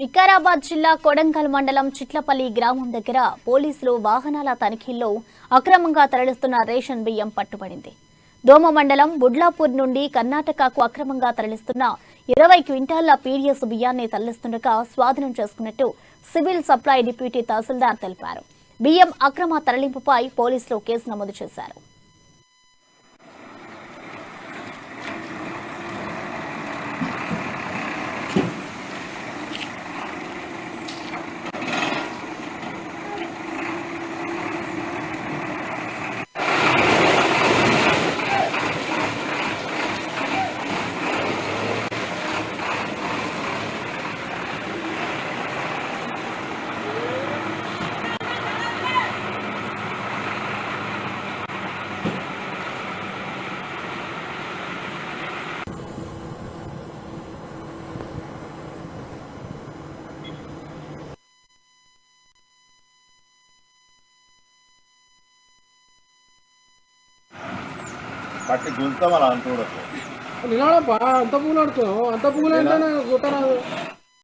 వికారాబాద్ జిల్లా కొడంగల్ మండలం చిట్లపల్లి గ్రామం దగ్గర పోలీసులు వాహనాల తనిఖీల్లో అక్రమంగా తరలిస్తున్న రేషన్ బియ్యం పట్టుబడింది. దోమ మండలం బుడ్లాపూర్ నుండి కర్ణాటకకు అక్రమంగా తరలిస్తున్న 20 క్వింటాళ్ల పీడీఎస్ బియ్యాన్ని తరలిస్తుండగా స్వాధీనం చేసుకున్నట్టు సివిల్ సప్లై డిప్యూటీ తహసీల్దార్ తెలిపారు. బియ్యం అక్రమ తరలింపుపై పోలీసులు కేసు నమోదు చేశారు. పట్టి గుంజుతాం అలా అంటూ నిలబడప్పా అంత పూలు ఆడుతున్నావు అంత పూలు ఏంటనే గుట్టరాదు.